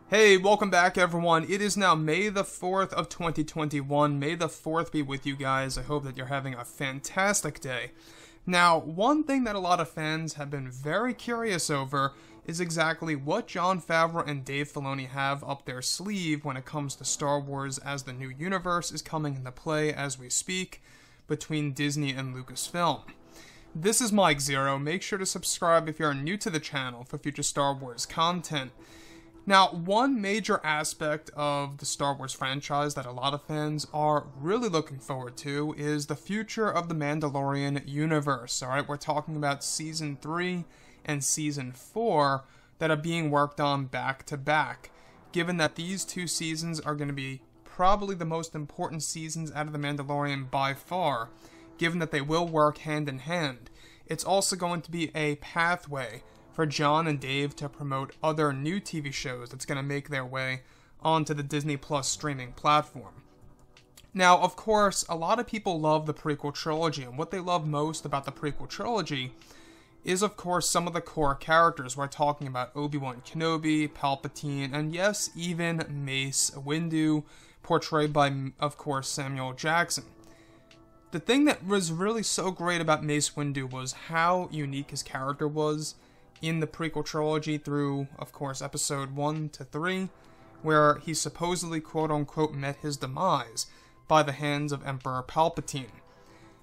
Hey, welcome back everyone. It is now May the 4th of 2021. May the 4th be with you guys. I hope that you're having a fantastic day. Now, one thing that a lot of fans have been very curious over is exactly what Jon Favreau and Dave Filoni have up their sleeve when it comes to Star Wars, as the new universe is coming into play as we speak between Disney and Lucasfilm. This is Mike Zero. Make sure to subscribe if you're new to the channel for future Star Wars content. Now, one major aspect of the Star Wars franchise that a lot of fans are really looking forward to is the future of the Mandalorian universe. Alright, we're talking about Season 3 and Season 4 that are being worked on back to back, given that these two seasons are going to be probably the most important seasons out of the Mandalorian by far, given that they will work hand in hand. It's also going to be a pathway for Jon and Dave to promote other new TV shows that's going to make their way onto the Disney Plus streaming platform. Now, of course, a lot of people love the prequel trilogy, and what they love most about the prequel trilogy is, of course, some of the core characters. We're talking about Obi-Wan Kenobi, Palpatine, and yes, even Mace Windu, portrayed by, of course, Samuel Jackson. The thing that was really so great about Mace Windu was how unique his character was in the prequel trilogy through, of course, episode 1 to 3, where he supposedly quote-unquote met his demise by the hands of Emperor Palpatine.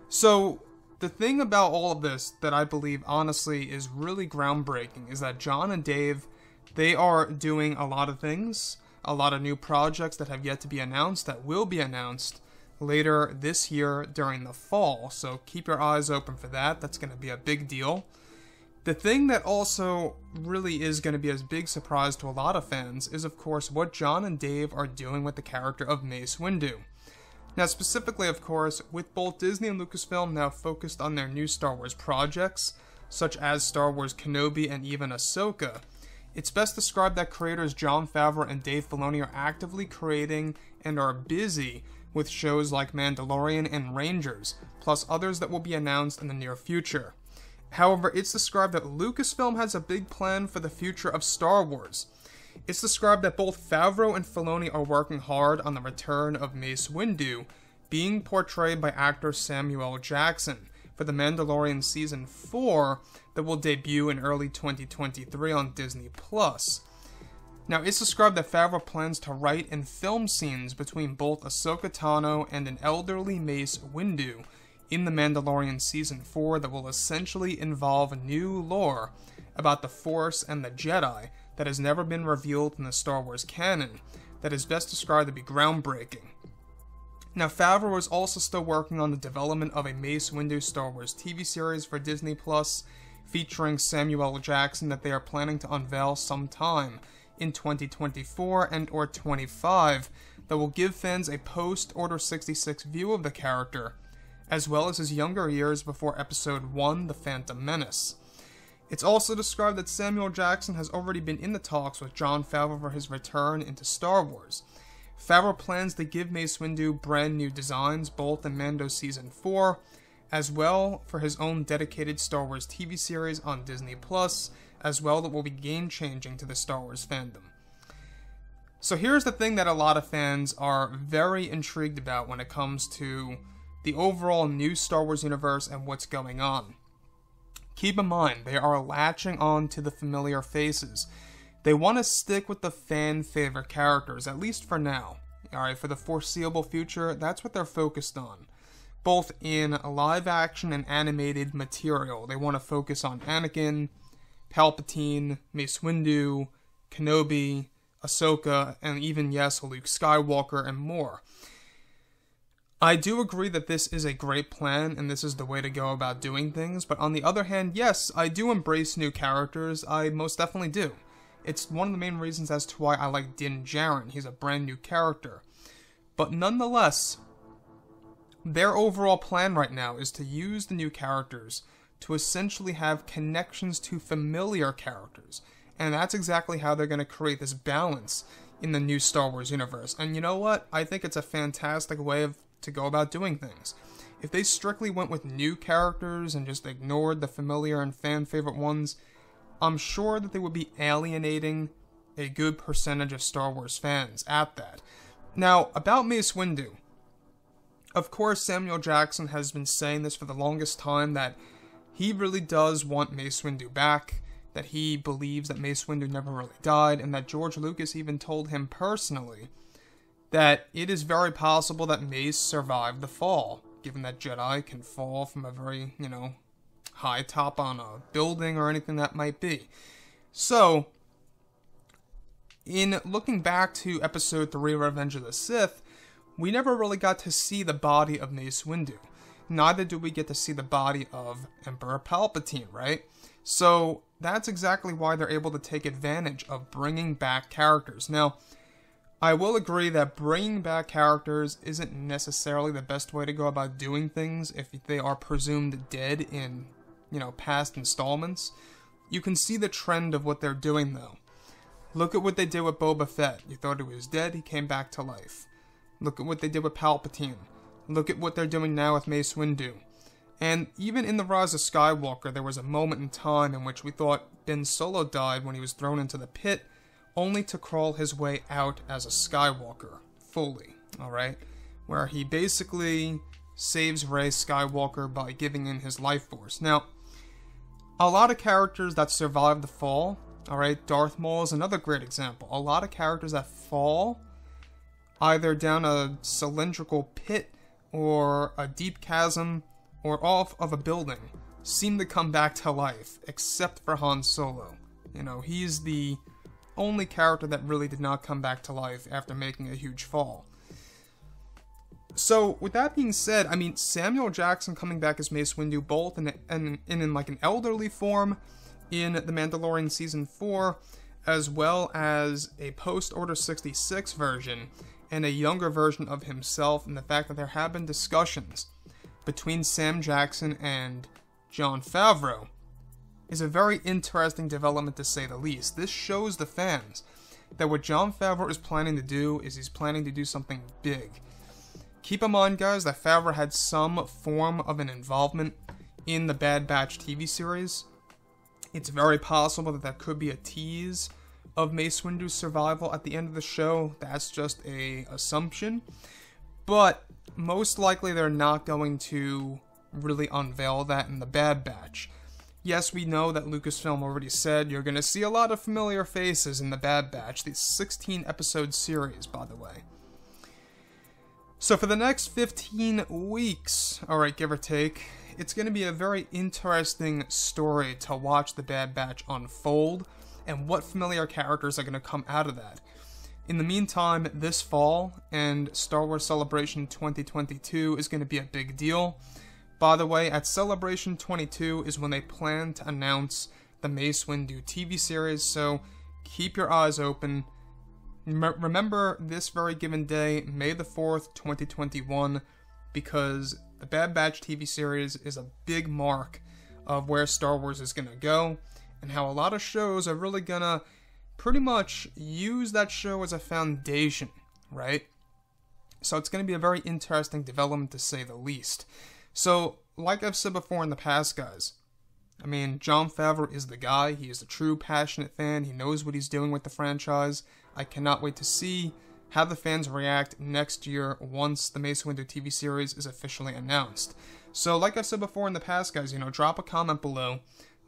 So, the thing about all of this that I believe, honestly, is really groundbreaking is that Jon and Dave, they are doing a lot of things, a lot of new projects that have yet to be announced, that will be announced later this year during the fall, so keep your eyes open for that. That's going to be a big deal. The thing that also really is going to be a big surprise to a lot of fans is, of course, what Jon and Dave are doing with the character of Mace Windu. Now, specifically, of course, with both Disney and Lucasfilm now focused on their new Star Wars projects, such as Star Wars Kenobi and even Ahsoka, it's best described that creators Jon Favreau and Dave Filoni are actively creating and are busy with shows like Mandalorian and Rangers, plus others that will be announced in the near future. However, it's described that Lucasfilm has a big plan for the future of Star Wars. It's described that both Favreau and Filoni are working hard on the return of Mace Windu, being portrayed by actor Samuel Jackson, for The Mandalorian Season 4 that will debut in early 2023 on Disney Plus. Now, it's described that Favreau plans to write and film scenes between both Ahsoka Tano and an elderly Mace Windu in The Mandalorian Season 4 that will essentially involve new lore about the Force and the Jedi that has never been revealed in the Star Wars canon, that is best described to be groundbreaking. Now, Favreau is also still working on the development of a Mace Windu Star Wars TV series for Disney Plus, featuring Samuel Jackson, that they are planning to unveil sometime in 2024 and or 25, that will give fans a post-Order 66 view of the character, as well as his younger years before Episode 1, The Phantom Menace. It's also described that Samuel Jackson has already been in the talks with Jon Favreau for his return into Star Wars. Favreau plans to give Mace Windu brand new designs, both in Mando Season 4, as well for his own dedicated Star Wars TV series on Disney Plus, as well, that will be game-changing to the Star Wars fandom. So here's the thing that a lot of fans are very intrigued about when it comes to the overall new Star Wars universe and what's going on. Keep in mind, they are latching on to the familiar faces. They want to stick with the fan-favorite characters, at least for now. Alright, for the foreseeable future, that's what they're focused on. Both in live-action and animated material. They want to focus on Anakin, Palpatine, Mace Windu, Kenobi, Ahsoka, and even, yes, Luke Skywalker, and more. I do agree that this is a great plan, and this is the way to go about doing things, but on the other hand, yes, I do embrace new characters, I most definitely do. It's one of the main reasons as to why I like Din Djarin. He's a brand new character. But nonetheless, their overall plan right now is to use the new characters to essentially have connections to familiar characters, and that's exactly how they're going to create this balance in the new Star Wars universe. And you know what? I think it's a fantastic way to go about doing things. If they strictly went with new characters and just ignored the familiar and fan favorite ones, I'm sure that they would be alienating a good percentage of Star Wars fans at that. Now, about Mace Windu. Of course, Samuel Jackson has been saying this for the longest time, that he really does want Mace Windu back, that he believes that Mace Windu never really died, and that George Lucas even told him personally that it is very possible that Mace survived the fall, given that Jedi can fall from a very, high top on a building or anything that might be. So, in looking back to Episode 3, Revenge of the Sith, we never really got to see the body of Mace Windu. Neither did we get to see the body of Emperor Palpatine, right? So, that's exactly why they're able to take advantage of bringing back characters. Now, I will agree that bringing back characters isn't necessarily the best way to go about doing things if they are presumed dead in, past installments. You can see the trend of what they're doing, though. Look at what they did with Boba Fett. You thought he was dead, he came back to life. Look at what they did with Palpatine. Look at what they're doing now with Mace Windu. And even in The Rise of Skywalker, there was a moment in time in which we thought Ben Solo died when he was thrown into the pit, only to crawl his way out as a Skywalker, fully, alright? Where he basically saves Rey Skywalker by giving in his life force. Now, a lot of characters that survive the fall, alright, Darth Maul is another great example. A lot of characters that fall either down a cylindrical pit or a deep chasm or off of a building seem to come back to life, except for Han Solo. He's the only character that really did not come back to life after making a huge fall. So, with that being said, Samuel Jackson coming back as Mace Windu, both in like an elderly form in The Mandalorian Season 4, as well as a post-Order 66 version, and a younger version of himself, and the fact that there have been discussions between Sam Jackson and Jon Favreau, is a very interesting development to say the least. This shows the fans that what Jon Favreau is planning to do is he's planning to do something big. Keep in mind, guys, that Favreau had some form of an involvement in the Bad Batch TV series. It's very possible that there could be a tease of Mace Windu's survival at the end of the show. That's just an assumption. But most likely they're not going to really unveil that in the Bad Batch. Yes, we know that Lucasfilm already said you're going to see a lot of familiar faces in the Bad Batch, the 16-episode series, by the way. So for the next 15 weeks, alright, give or take, it's going to be a very interesting story to watch the Bad Batch unfold, and what familiar characters are going to come out of that. In the meantime, this fall, and Star Wars Celebration 2022 is going to be a big deal. By the way, at Celebration 22 is when they plan to announce the Mace Windu TV series, so keep your eyes open. Remember this very given day, May the 4th, 2021, because the Bad Batch TV series is a big mark of where Star Wars is going to go, and how a lot of shows are really going to pretty much use that show as a foundation, right? So it's going to be a very interesting development, to say the least. So, like I've said before in the past, guys, Jon Favreau is the guy. He is a true passionate fan. He knows what he's doing with the franchise. I cannot wait to see how the fans react next year once the Mace Windu TV series is officially announced. So, like I've said before in the past, guys, drop a comment below.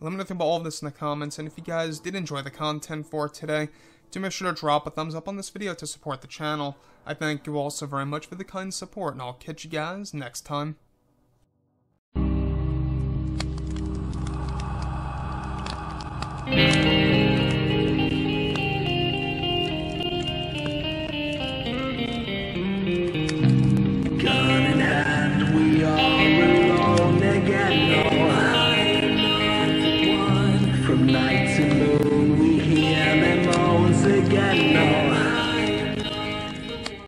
Let me know about all of this in the comments, and if you guys did enjoy the content for today, do make sure to drop a thumbs up on this video to support the channel. I thank you all so very much for the kind support, and I'll catch you guys next time. Thank you.